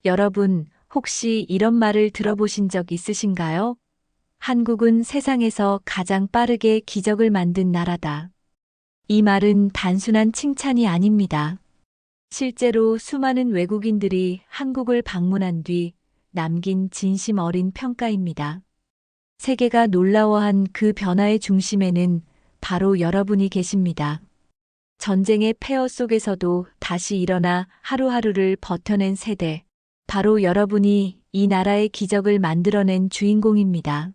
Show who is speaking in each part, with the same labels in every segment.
Speaker 1: 여러분, 혹시 이런 말을 들어보신 적 있으신가요? 한국은 세상에서 가장 빠르게 기적을 만든 나라다. 이 말은 단순한 칭찬이 아닙니다. 실제로 수많은 외국인들이 한국을 방문한 뒤 남긴 진심 어린 평가입니다. 세계가 놀라워한 그 변화의 중심에는 바로 여러분이 계십니다. 전쟁의 폐허 속에서도 다시 일어나 하루하루를 버텨낸 세대. 바로 여러분이 이 나라의 기적을 만들어낸 주인공입니다.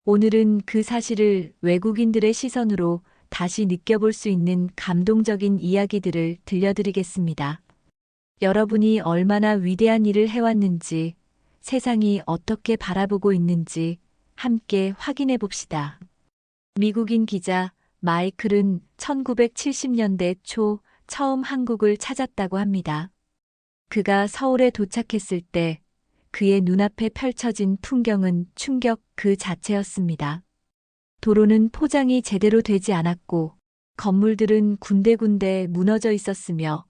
Speaker 1: 오늘은 그 사실을 외국인들의 시선으로 다시 느껴볼 수 있는 감동적인 이야기들을 들려드리겠습니다. 여러분이 얼마나 위대한 일을 해왔는지, 세상이 어떻게 바라보고 있는지 함께 확인해 봅시다. 미국인 기자 마이클은 1970년대 초 처음 한국을 찾았다고 합니다. 그가 서울에 도착했을 때 그의 눈앞에 펼쳐진 풍경은 충격 그 자체였습니다. 도로는 포장이 제대로 되지 않았고 건물들은 군데군데 무너져 있었으며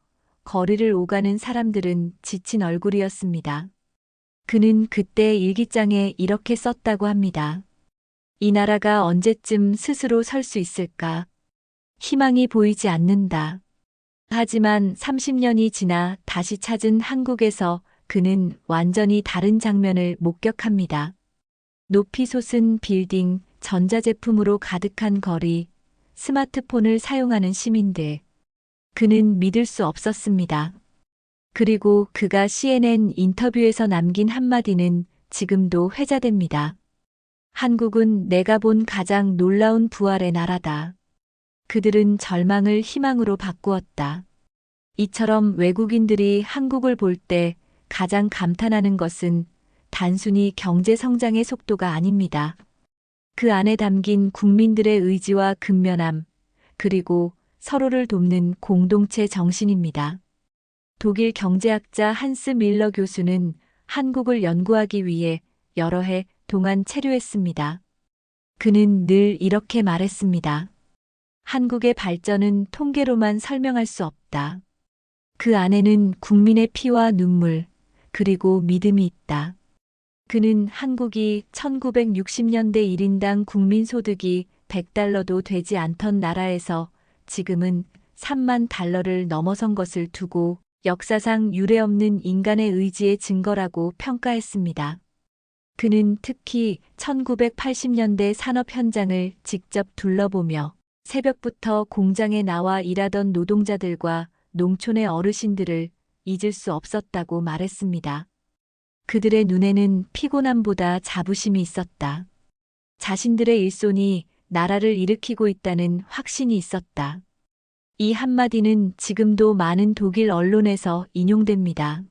Speaker 1: 거리를 오가는 사람들은 지친 얼굴이었습니다. 그는 그때 일기장에 이렇게 썼다고 합니다. 이 나라가 언제쯤 스스로 설 수 있을까? 희망이 보이지 않는다. 하지만 30년이 지나 다시 찾은 한국에서 그는 완전히 다른 장면을 목격합니다. 높이 솟은 빌딩, 전자제품으로 가득한 거리, 스마트폰을 사용하는 시민들. 그는 믿을 수 없었습니다. 그리고 그가 CNN 인터뷰에서 남긴 한마디는 지금도 회자됩니다. 한국은 내가 본 가장 놀라운 부활의 나라다. 그들은 절망을 희망으로 바꾸었다. 이처럼 외국인들이 한국을 볼 때 가장 감탄하는 것은 단순히 경제 성장의 속도가 아닙니다. 그 안에 담긴 국민들의 의지와 근면함, 그리고 서로를 돕는 공동체 정신입니다. 독일 경제학자 한스 밀러 교수는 한국을 연구하기 위해 여러 해 동안 체류했습니다. 그는 늘 이렇게 말했습니다. 한국의 발전은 통계로만 설명할 수 없다. 그 안에는 국민의 피와 눈물, 그리고 믿음이 있다. 그는 한국이 1960년대 1인당 국민소득이 100달러도 되지 않던 나라에서 지금은 3만 달러를 넘어선 것을 두고 역사상 유례없는 인간의 의지의 증거라고 평가했습니다. 그는 특히 1980년대 산업 현장을 직접 둘러보며 새벽부터 공장에 나와 일하던 노동자들과 농촌의 어르신들을 잊을 수 없었다고 말했습니다. 그들의 눈에는 피곤함보다 자부심이 있었다. 자신들의 일손이 나라를 일으키고 있다는 확신이 있었다. 이 한마디는 지금도 많은 독일 언론에서 인용됩니다.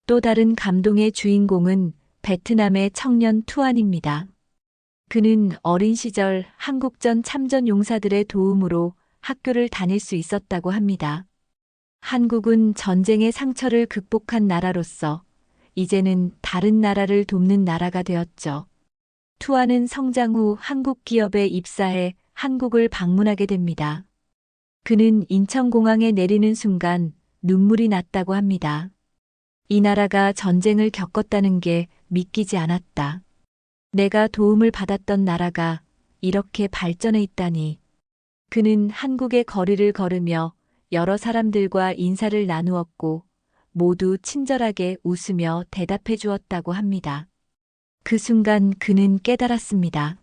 Speaker 1: 또 다른 감동의 주인공은 베트남의 청년 투안입니다. 그는 어린 시절 한국전 참전 용사들의 도움으로 학교를 다닐 수 있었다고 합니다. 한국은 전쟁의 상처를 극복한 나라로서 이제는 다른 나라를 돕는 나라가 되었죠. 투아는 성장 후 한국 기업에 입사해 한국을 방문하게 됩니다. 그는 인천공항에 내리는 순간 눈물이 났다고 합니다. 이 나라가 전쟁을 겪었다는 게 믿기지 않았다. 내가 도움을 받았던 나라가 이렇게 발전해 있다니. 그는 한국의 거리를 걸으며 여러 사람들과 인사를 나누었고 모두 친절하게 웃으며 대답해 주었다고 합니다. 그 순간 그는 깨달았습니다.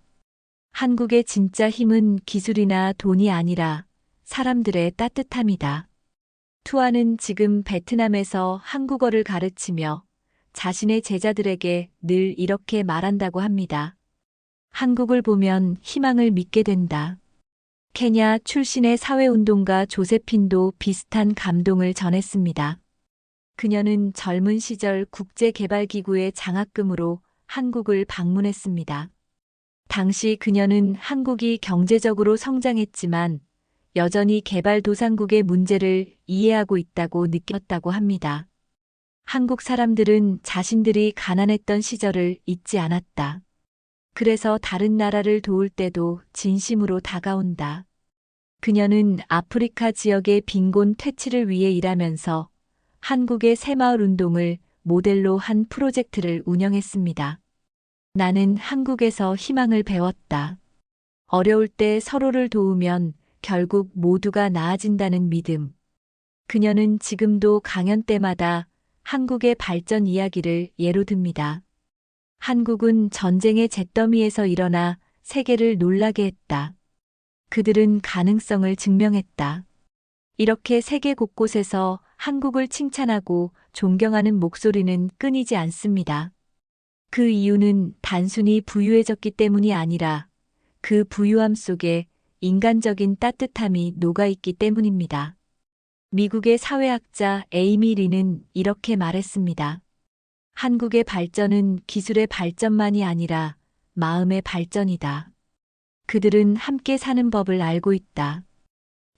Speaker 1: 한국의 진짜 힘은 기술이나 돈이 아니라 사람들의 따뜻함이다. 투아는 지금 베트남에서 한국어를 가르치며 자신의 제자들에게 늘 이렇게 말한다고 합니다. 한국을 보면 희망을 믿게 된다. 케냐 출신의 사회운동가 조세핀도 비슷한 감동을 전했습니다. 그녀는 젊은 시절 국제개발기구의 장학금으로 한국을 방문했습니다. 당시 그녀는 한국이 경제적으로 성장했지만 여전히 개발도상국의 문제를 이해하고 있다고 느꼈다고 합니다. 한국 사람들은 자신들이 가난했던 시절을 잊지 않았다. 그래서 다른 나라를 도울 때도 진심으로 다가온다. 그녀는 아프리카 지역의 빈곤 퇴치를 위해 일하면서 한국의 새마을 운동을 모델로 한 프로젝트를 운영했습니다. 나는 한국에서 희망을 배웠다. 어려울 때 서로를 도우면 결국 모두가 나아진다는 믿음. 그녀는 지금도 강연 때마다 한국의 발전 이야기를 예로 듭니다. 한국은 전쟁의 잿더미에서 일어나 세계를 놀라게 했다. 그들은 가능성을 증명했다. 이렇게 세계 곳곳에서 한국을 칭찬하고 존경하는 목소리는 끊이지 않습니다. 그 이유는 단순히 부유해졌기 때문이 아니라 그 부유함 속에 인간적인 따뜻함이 녹아있기 때문입니다. 미국의 사회학자 에이미 리는 이렇게 말했습니다. 한국의 발전은 기술의 발전만이 아니라 마음의 발전이다. 그들은 함께 사는 법을 알고 있다.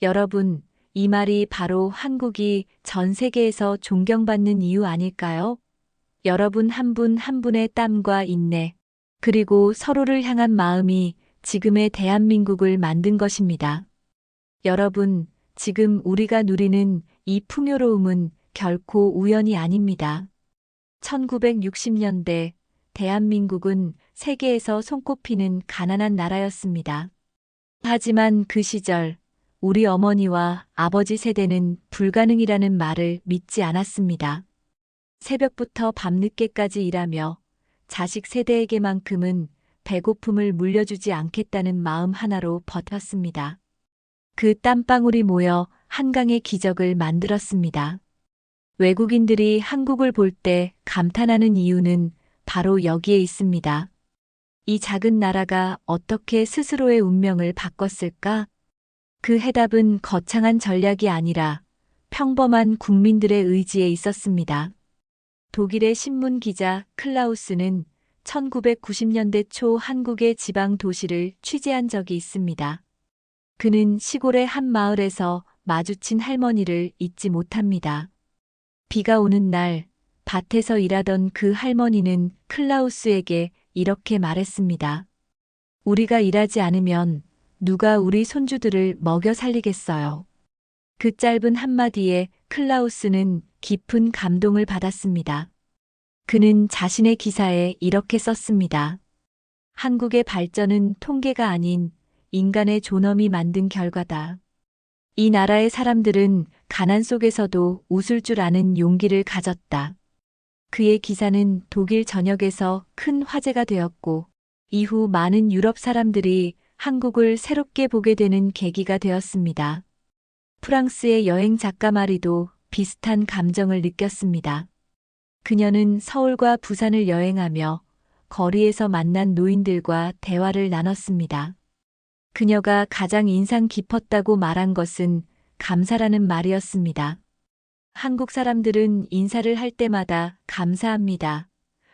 Speaker 1: 여러분, 이 말이 바로 한국이 전 세계에서 존경받는 이유 아닐까요? 여러분 한 분 한 분의 땀과 인내, 그리고 서로를 향한 마음이 지금의 대한민국을 만든 것입니다. 여러분, 지금 우리가 누리는 이 풍요로움은 결코 우연이 아닙니다. 1960년대 대한민국은 세계에서 손꼽히는 가난한 나라였습니다. 하지만 그 시절 우리 어머니와 아버지 세대는 불가능이라는 말을 믿지 않았습니다. 새벽부터 밤늦게까지 일하며 자식 세대에게만큼은 배고픔을 물려주지 않겠다는 마음 하나로 버텼습니다. 그 땀방울이 모여 한강의 기적을 만들었습니다. 외국인들이 한국을 볼 때 감탄하는 이유는 바로 여기에 있습니다. 이 작은 나라가 어떻게 스스로의 운명을 바꿨을까? 그 해답은 거창한 전략이 아니라 평범한 국민들의 의지에 있었습니다. 독일의 신문 기자 클라우스는 1990년대 초 한국의 지방 도시를 취재한 적이 있습니다. 그는 시골의 한 마을에서 마주친 할머니를 잊지 못합니다. 비가 오는 날 밭에서 일하던 그 할머니는 클라우스에게 이렇게 말했습니다. 우리가 일하지 않으면 누가 우리 손주들을 먹여 살리겠어요. 그 짧은 한마디에 클라우스는 깊은 감동을 받았습니다. 그는 자신의 기사에 이렇게 썼습니다. 한국의 발전은 통계가 아닌 인간의 존엄이 만든 결과다. 이 나라의 사람들은 가난 속에서도 웃을 줄 아는 용기를 가졌다. 그의 기사는 독일 전역에서 큰 화제가 되었고, 이후 많은 유럽 사람들이 한국을 새롭게 보게 되는 계기가 되었습니다. 프랑스의 여행 작가 마리도 비슷한 감정을 느꼈습니다. 그녀는 서울과 부산을 여행하며 거리에서 만난 노인들과 대화를 나눴습니다. 그녀가 가장 인상 깊었다고 말한 것은 감사라는 말이었습니다. 한국 사람들은 인사를 할 때마다 감사합니다.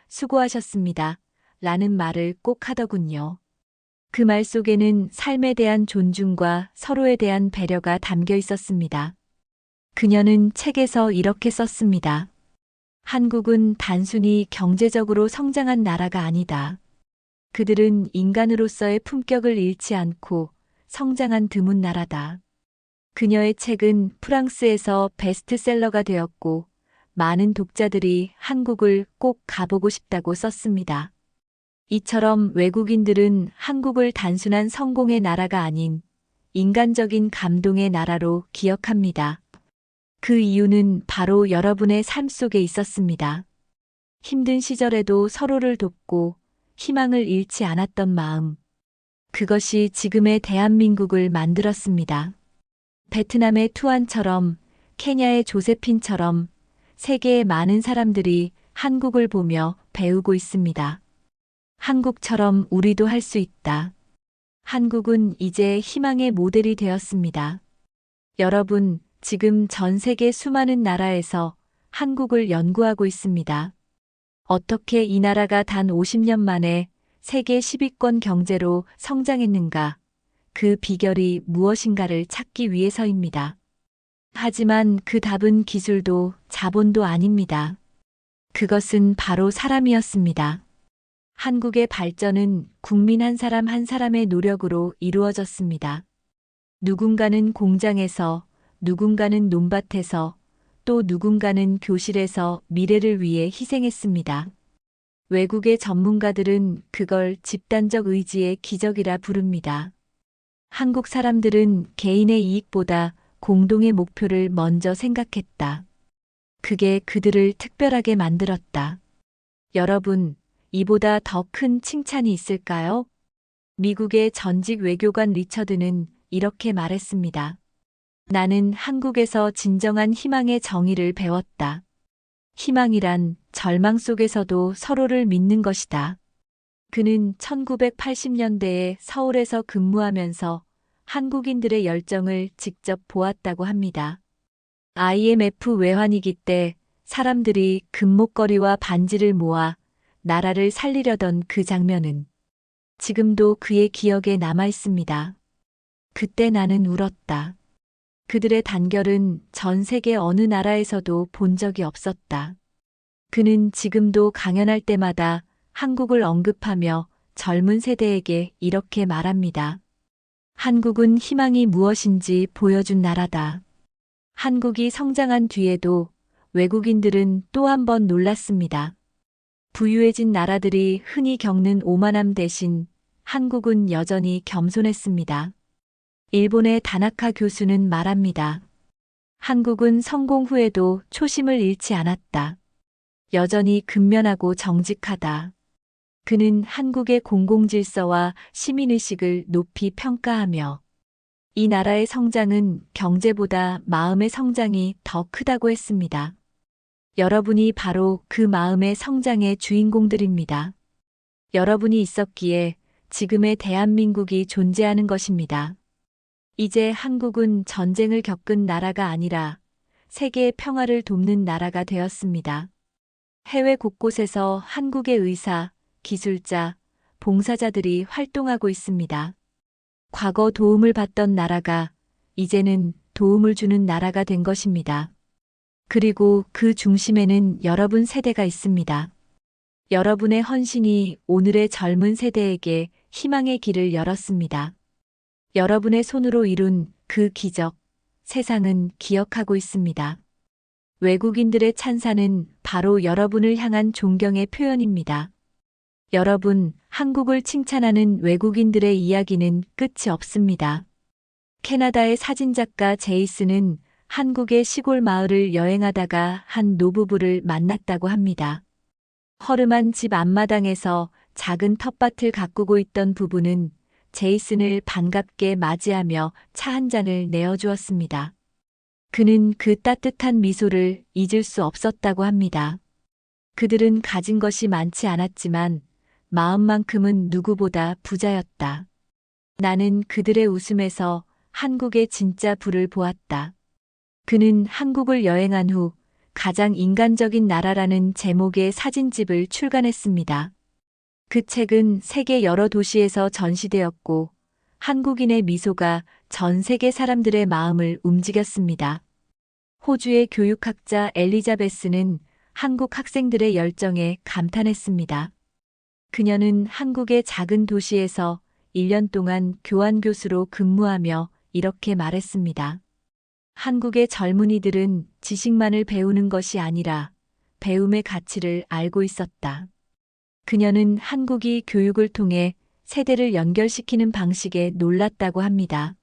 Speaker 1: 수고하셨습니다. 라는 말을 꼭 하더군요. 그 말 속에는 삶에 대한 존중과 서로에 대한 배려가 담겨 있었습니다. 그녀는 책에서 이렇게 썼습니다. 한국은 단순히 경제적으로 성장한 나라가 아니다. 그들은 인간으로서의 품격을 잃지 않고 성장한 드문 나라다. 그녀의 책은 프랑스에서 베스트셀러가 되었고 많은 독자들이 한국을 꼭 가보고 싶다고 썼습니다. 이처럼 외국인들은 한국을 단순한 성공의 나라가 아닌 인간적인 감동의 나라로 기억합니다. 그 이유는 바로 여러분의 삶 속에 있었습니다. 힘든 시절에도 서로를 돕고 희망을 잃지 않았던 마음. 그것이 지금의 대한민국을 만들었습니다. 베트남의 투안처럼, 케냐의 조세핀처럼 세계의 많은 사람들이 한국을 보며 배우고 있습니다. 한국처럼 우리도 할 수 있다. 한국은 이제 희망의 모델이 되었습니다. 여러분, 지금 전 세계 수많은 나라에서 한국을 연구하고 있습니다. 어떻게 이 나라가 단 50년 만에 세계 10위권 경제로 성장했는가? 그 비결이 무엇인가를 찾기 위해서입니다. 하지만 그 답은 기술도 자본도 아닙니다. 그것은 바로 사람이었습니다. 한국의 발전은 국민 한 사람 한 사람의 노력으로 이루어졌습니다. 누군가는 공장에서, 누군가는 논밭에서, 또 누군가는 교실에서 미래를 위해 희생했습니다. 외국의 전문가들은 그걸 집단적 의지의 기적이라 부릅니다. 한국 사람들은 개인의 이익보다 공동의 목표를 먼저 생각했다. 그게 그들을 특별하게 만들었다. 여러분, 이보다 더 큰 칭찬이 있을까요? 미국의 전직 외교관 리처드는 이렇게 말했습니다. 나는 한국에서 진정한 희망의 정의를 배웠다. 희망이란 절망 속에서도 서로를 믿는 것이다. 그는 1980년대에 서울에서 근무하면서 한국인들의 열정을 직접 보았다고 합니다. IMF 외환위기 때 사람들이 금목걸이와 반지를 모아 나라를 살리려던 그 장면은 지금도 그의 기억에 남아 있습니다. 그때 나는 울었다. 그들의 단결은 전 세계 어느 나라에서도 본 적이 없었다. 그는 지금도 강연할 때마다 한국을 언급하며 젊은 세대에게 이렇게 말합니다. 한국은 희망이 무엇인지 보여준 나라다. 한국이 성장한 뒤에도 외국인들은 또 한 번 놀랐습니다. 부유해진 나라들이 흔히 겪는 오만함 대신 한국은 여전히 겸손했습니다. 일본의 다나카 교수는 말합니다. 한국은 성공 후에도 초심을 잃지 않았다. 여전히 근면하고 정직하다. 그는 한국의 공공질서와 시민의식을 높이 평가하며 이 나라의 성장은 경제보다 마음의 성장이 더 크다고 했습니다. 여러분이 바로 그 마음의 성장의 주인공들입니다. 여러분이 있었기에 지금의 대한민국이 존재하는 것입니다. 이제 한국은 전쟁을 겪은 나라가 아니라 세계의 평화를 돕는 나라가 되었습니다. 해외 곳곳에서 한국의 의사, 기술자, 봉사자들이 활동하고 있습니다. 과거 도움을 받던 나라가 이제는 도움을 주는 나라가 된 것입니다. 그리고 그 중심에는 여러분 세대가 있습니다. 여러분의 헌신이 오늘의 젊은 세대에게 희망의 길을 열었습니다. 여러분의 손으로 이룬 그 기적, 세상은 기억하고 있습니다. 외국인들의 찬사는 바로 여러분을 향한 존경의 표현입니다. 여러분, 한국을 칭찬하는 외국인들의 이야기는 끝이 없습니다. 캐나다의 사진작가 제이슨은 한국의 시골 마을을 여행하다가 한 노부부를 만났다고 합니다. 허름한 집 앞마당에서 작은 텃밭을 가꾸고 있던 부부는 제이슨을 반갑게 맞이하며 차 한 잔을 내어주었습니다. 그는 그 따뜻한 미소를 잊을 수 없었다고 합니다. 그들은 가진 것이 많지 않았지만 마음만큼은 누구보다 부자였다. 나는 그들의 웃음에서 한국의 진짜 불을 보았다. 그는 한국을 여행한 후 가장 인간적인 나라라는 제목의 사진집을 출간했습니다. 그 책은 세계 여러 도시에서 전시되었고 한국인의 미소가 전 세계 사람들의 마음을 움직였습니다. 호주의 교육학자 엘리자베스는 한국 학생들의 열정에 감탄했습니다. 그녀는 한국의 작은 도시에서 1년 동안 교환교수로 근무하며 이렇게 말했습니다. 한국의 젊은이들은 지식만을 배우는 것이 아니라 배움의 가치를 알고 있었다. 그녀는 한국이 교육을 통해 세대를 연결시키는 방식에 놀랐다고 합니다.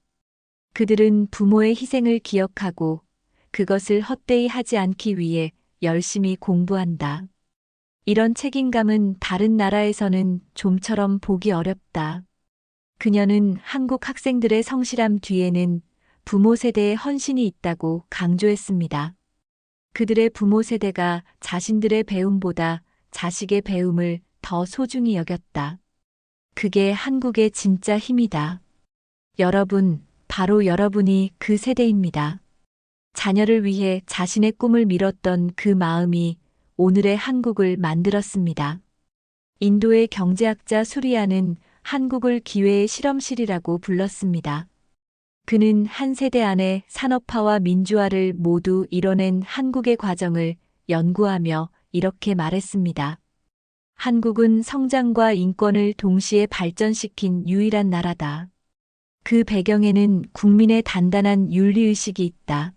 Speaker 1: 그들은 부모의 희생을 기억하고 그것을 헛되이 하지 않기 위해 열심히 공부한다. 이런 책임감은 다른 나라에서는 좀처럼 보기 어렵다. 그녀는 한국 학생들의 성실함 뒤에는 부모 세대의 헌신이 있다고 강조했습니다. 그들의 부모 세대가 자신들의 배움보다 자식의 배움을 더 소중히 여겼다. 그게 한국의 진짜 힘이다. 여러분, 바로 여러분이 그 세대입니다. 자녀를 위해 자신의 꿈을 밀었던 그 마음이 오늘의 한국을 만들었습니다. 인도의 경제학자 수리아는 한국을 기회의 실험실이라고 불렀습니다. 그는 한 세대 안에 산업화와 민주화를 모두 이뤄낸 한국의 과정을 연구하며 이렇게 말했습니다. 한국은 성장과 인권을 동시에 발전시킨 유일한 나라다. 그 배경에는 국민의 단단한 윤리의식이 있다.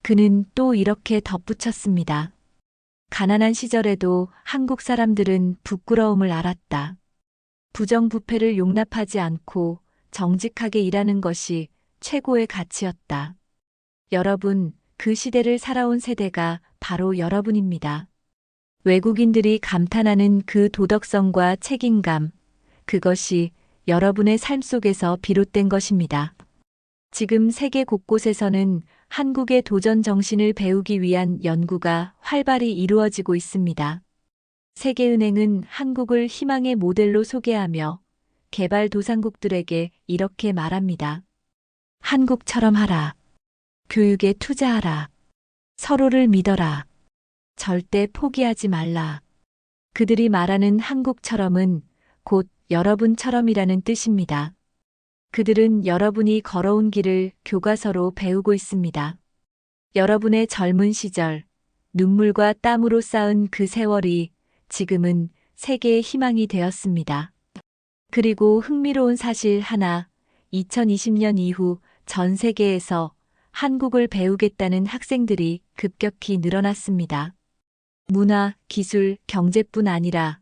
Speaker 1: 그는 또 이렇게 덧붙였습니다. 가난한 시절에도 한국 사람들은 부끄러움을 알았다. 부정부패를 용납하지 않고 정직하게 일하는 것이 최고의 가치였다. 여러분, 그 시대를 살아온 세대가 바로 여러분입니다. 외국인들이 감탄하는 그 도덕성과 책임감, 그것이 여러분의 삶 속에서 비롯된 것입니다. 지금 세계 곳곳에서는 한국의 도전 정신을 배우기 위한 연구가 활발히 이루어지고 있습니다. 세계은행은 한국을 희망의 모델로 소개하며 개발도상국들에게 이렇게 말합니다. 한국처럼 하라. 교육에 투자하라. 서로를 믿어라. 절대 포기하지 말라. 그들이 말하는 한국처럼은 곧 여러분처럼이라는 뜻입니다. 그들은 여러분이 걸어온 길을 교과서로 배우고 있습니다. 여러분의 젊은 시절, 눈물과 땀으로 쌓은 그 세월이 지금은 세계의 희망이 되었습니다. 그리고 흥미로운 사실 하나, 2020년 이후 전 세계에서 한국을 배우겠다는 학생들이 급격히 늘어났습니다. 문화, 기술, 경제뿐 아니라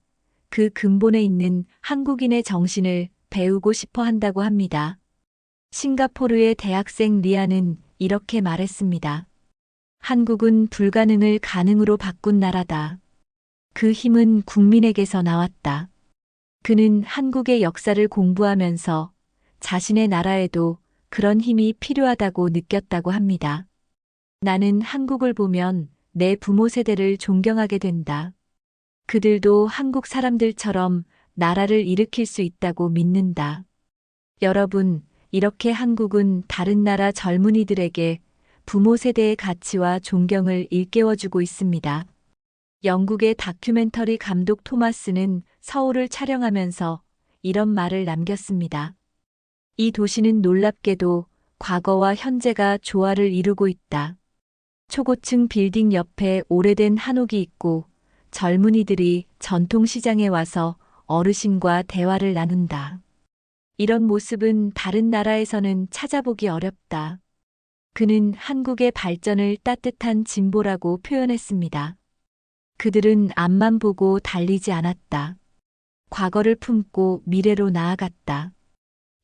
Speaker 1: 그 근본에 있는 한국인의 정신을 배우고 싶어 한다고 합니다. 싱가포르의 대학생 리아는 이렇게 말했습니다. 한국은 불가능을 가능으로 바꾼 나라다. 그 힘은 국민에게서 나왔다. 그는 한국의 역사를 공부하면서 자신의 나라에도 그런 힘이 필요하다고 느꼈다고 합니다. 나는 한국을 보면 내 부모 세대를 존경하게 된다. 그들도 한국 사람들처럼 나라를 일으킬 수 있다고 믿는다. 여러분, 이렇게 한국은 다른 나라 젊은이들에게 부모 세대의 가치와 존경을 일깨워주고 있습니다. 영국의 다큐멘터리 감독 토마스는 서울을 촬영하면서 이런 말을 남겼습니다. 이 도시는 놀랍게도 과거와 현재가 조화를 이루고 있다. 초고층 빌딩 옆에 오래된 한옥이 있고 젊은이들이 전통시장에 와서 어르신과 대화를 나눈다. 이런 모습은 다른 나라에서는 찾아보기 어렵다. 그는 한국의 발전을 따뜻한 진보라고 표현했습니다. 그들은 앞만 보고 달리지 않았다. 과거를 품고 미래로 나아갔다.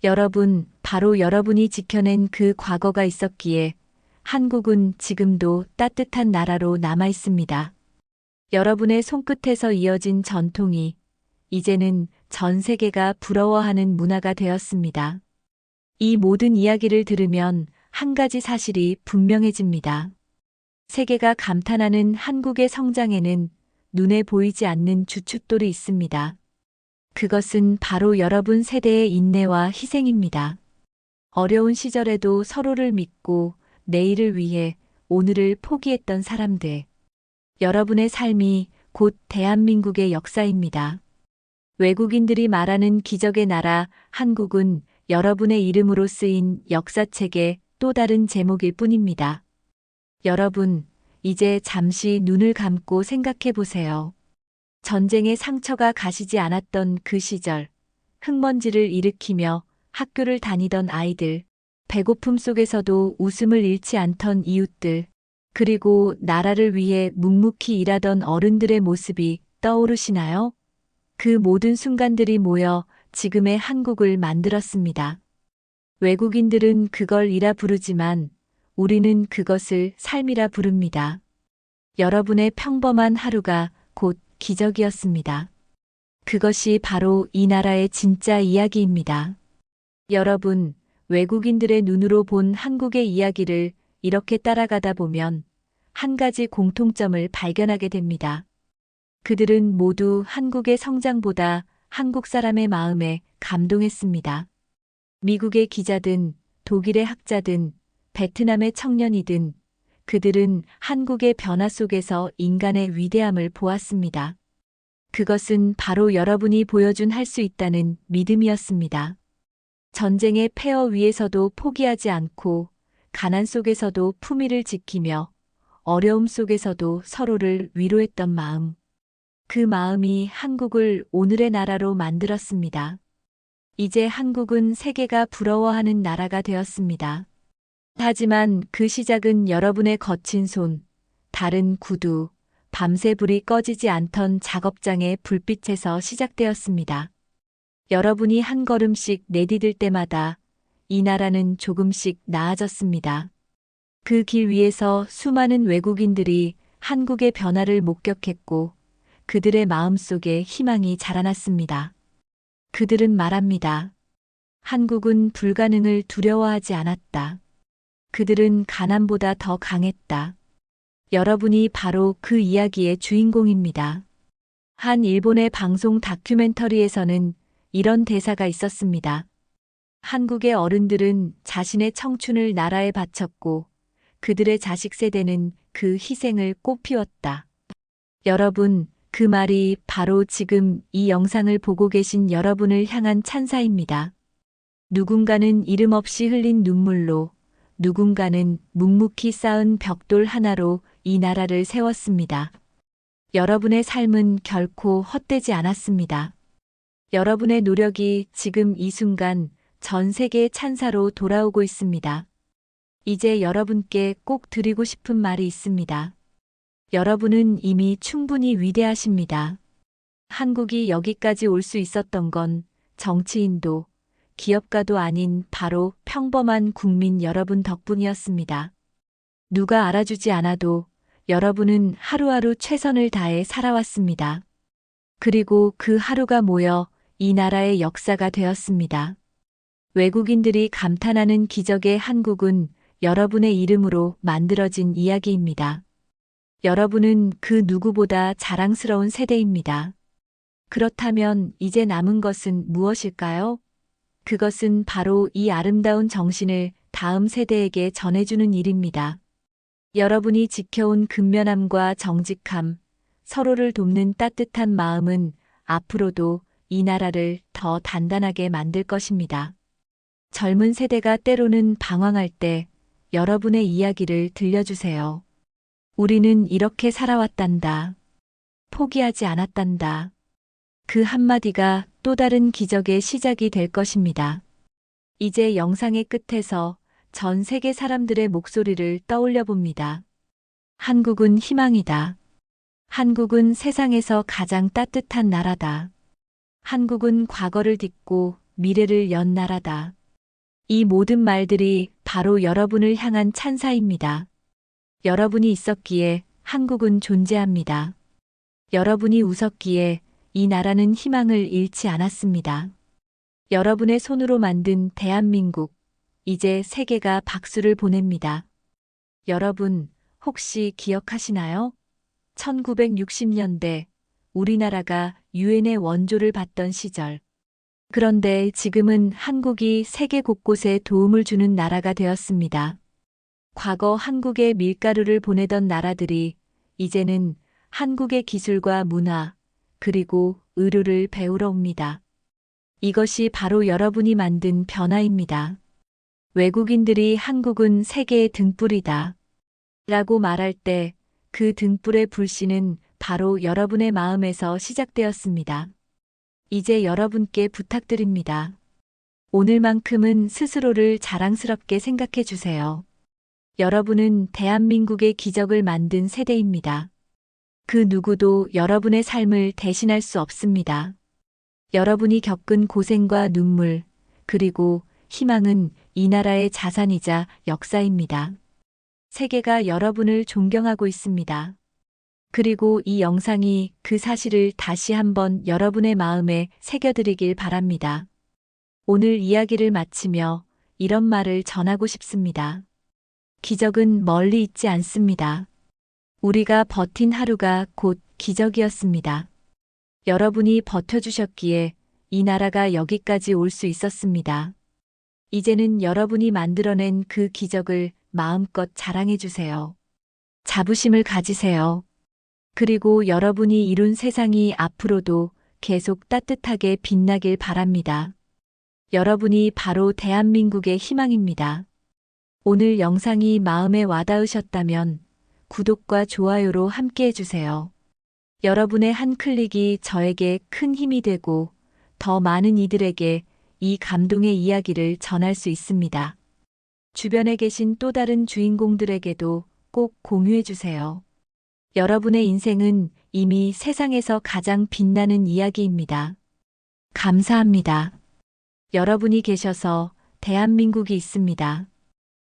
Speaker 1: 여러분, 바로 여러분이 지켜낸 그 과거가 있었기에 한국은 지금도 따뜻한 나라로 남아 있습니다. 여러분의 손끝에서 이어진 전통이 이제는 전 세계가 부러워하는 문화가 되었습니다. 이 모든 이야기를 들으면 한 가지 사실이 분명해집니다. 세계가 감탄하는 한국의 성장에는 눈에 보이지 않는 주춧돌이 있습니다. 그것은 바로 여러분 세대의 인내와 희생입니다. 어려운 시절에도 서로를 믿고 내일을 위해 오늘을 포기했던 사람들. 여러분의 삶이 곧 대한민국의 역사입니다. 외국인들이 말하는 기적의 나라 한국은 여러분의 이름으로 쓰인 역사책의 또 다른 제목일 뿐입니다. 여러분, 이제 잠시 눈을 감고 생각해 보세요. 전쟁의 상처가 가시지 않았던 그 시절, 흙먼지를 일으키며 학교를 다니던 아이들, 배고픔 속에서도 웃음을 잃지 않던 이웃들, 그리고 나라를 위해 묵묵히 일하던 어른들의 모습이 떠오르시나요? 그 모든 순간들이 모여 지금의 한국을 만들었습니다. 외국인들은 그걸 일이라 부르지만 우리는 그것을 삶이라 부릅니다. 여러분의 평범한 하루가 곧 기적이었습니다. 그것이 바로 이 나라의 진짜 이야기입니다. 여러분, 외국인들의 눈으로 본 한국의 이야기를 이렇게 따라가다 보면 한 가지 공통점을 발견하게 됩니다. 그들은 모두 한국의 성장보다 한국 사람의 마음에 감동했습니다. 미국의 기자든 독일의 학자든 베트남의 청년이든 그들은 한국의 변화 속에서 인간의 위대함을 보았습니다. 그것은 바로 여러분이 보여준 할 수 있다는 믿음이었습니다. 전쟁의 폐허 위에서도 포기하지 않고 가난 속에서도 품위를 지키며 어려움 속에서도 서로를 위로했던 마음. 그 마음이 한국을 오늘의 나라로 만들었습니다. 이제 한국은 세계가 부러워하는 나라가 되었습니다. 하지만 그 시작은 여러분의 거친 손, 다른 구두, 밤새 불이 꺼지지 않던 작업장의 불빛에서 시작되었습니다. 여러분이 한 걸음씩 내디딜 때마다 이 나라는 조금씩 나아졌습니다. 그 길 위에서 수많은 외국인들이 한국의 변화를 목격했고 그들의 마음속에 희망이 자라났습니다. 그들은 말합니다. 한국은 불가능을 두려워하지 않았다. 그들은 가난보다 더 강했다. 여러분이 바로 그 이야기의 주인공입니다. 한 일본의 방송 다큐멘터리에서는 이런 대사가 있었습니다. 한국의 어른들은 자신의 청춘을 나라에 바쳤고 그들의 자식 세대는 그 희생을 꽃피웠다. 여러분, 그 말이 바로 지금 이 영상을 보고 계신 여러분을 향한 찬사입니다. 누군가는 이름 없이 흘린 눈물로, 누군가는 묵묵히 쌓은 벽돌 하나로 이 나라를 세웠습니다. 여러분의 삶은 결코 헛되지 않았습니다. 여러분의 노력이 지금 이 순간 전 세계의 찬사로 돌아오고 있습니다. 이제 여러분께 꼭 드리고 싶은 말이 있습니다. 여러분은 이미 충분히 위대하십니다. 한국이 여기까지 올 수 있었던 건 정치인도 기업가도 아닌 바로 평범한 국민 여러분 덕분이었습니다. 누가 알아주지 않아도 여러분은 하루하루 최선을 다해 살아왔습니다. 그리고 그 하루가 모여 이 나라의 역사가 되었습니다. 외국인들이 감탄하는 기적의 한국은 여러분의 이름으로 만들어진 이야기입니다. 여러분은 그 누구보다 자랑스러운 세대입니다. 그렇다면 이제 남은 것은 무엇일까요? 그것은 바로 이 아름다운 정신을 다음 세대에게 전해주는 일입니다. 여러분이 지켜온 근면함과 정직함, 서로를 돕는 따뜻한 마음은 앞으로도 이 나라를 더 단단하게 만들 것입니다. 젊은 세대가 때로는 방황할 때 여러분의 이야기를 들려주세요. 우리는 이렇게 살아왔단다. 포기하지 않았단다. 그 한마디가 또 다른 기적의 시작이 될 것입니다. 이제 영상의 끝에서 전 세계 사람들의 목소리를 떠올려 봅니다. 한국은 희망이다. 한국은 세상에서 가장 따뜻한 나라다. 한국은 과거를 딛고 미래를 연 나라다. 이 모든 말들이 바로 여러분을 향한 찬사입니다. 여러분이 있었기에 한국은 존재합니다. 여러분이 웃었기에 이 나라는 희망을 잃지 않았습니다. 여러분의 손으로 만든 대한민국, 이제 세계가 박수를 보냅니다. 여러분, 혹시 기억하시나요? 1960년대 우리나라가 유엔의 원조를 받던 시절. 그런데 지금은 한국이 세계 곳곳에 도움을 주는 나라가 되었습니다. 과거 한국에 밀가루를 보내던 나라들이 이제는 한국의 기술과 문화, 그리고 의료를 배우러 옵니다. 이것이 바로 여러분이 만든 변화입니다. 외국인들이 한국은 세계의 등불이다 라고 말할 때 그 등불의 불씨는 바로 여러분의 마음에서 시작되었습니다. 이제 여러분께 부탁드립니다. 오늘만큼은 스스로를 자랑스럽게 생각해 주세요. 여러분은 대한민국의 기적을 만든 세대입니다. 그 누구도 여러분의 삶을 대신할 수 없습니다. 여러분이 겪은 고생과 눈물, 그리고 희망은 이 나라의 자산이자 역사입니다. 세계가 여러분을 존경하고 있습니다. 그리고 이 영상이 그 사실을 다시 한번 여러분의 마음에 새겨드리길 바랍니다. 오늘 이야기를 마치며 이런 말을 전하고 싶습니다. 기적은 멀리 있지 않습니다. 우리가 버틴 하루가 곧 기적이었습니다. 여러분이 버텨주셨기에 이 나라가 여기까지 올 수 있었습니다. 이제는 여러분이 만들어낸 그 기적을 마음껏 자랑해 주세요. 자부심을 가지세요. 그리고 여러분이 이룬 세상이 앞으로도 계속 따뜻하게 빛나길 바랍니다. 여러분이 바로 대한민국의 희망입니다. 오늘 영상이 마음에 와닿으셨다면 구독과 좋아요로 함께 해주세요. 여러분의 한 클릭이 저에게 큰 힘이 되고 더 많은 이들에게 이 감동의 이야기를 전할 수 있습니다. 주변에 계신 또 다른 주인공들에게도 꼭 공유해 주세요. 여러분의 인생은 이미 세상에서 가장 빛나는 이야기입니다. 감사합니다. 여러분이 계셔서 대한민국이 있습니다.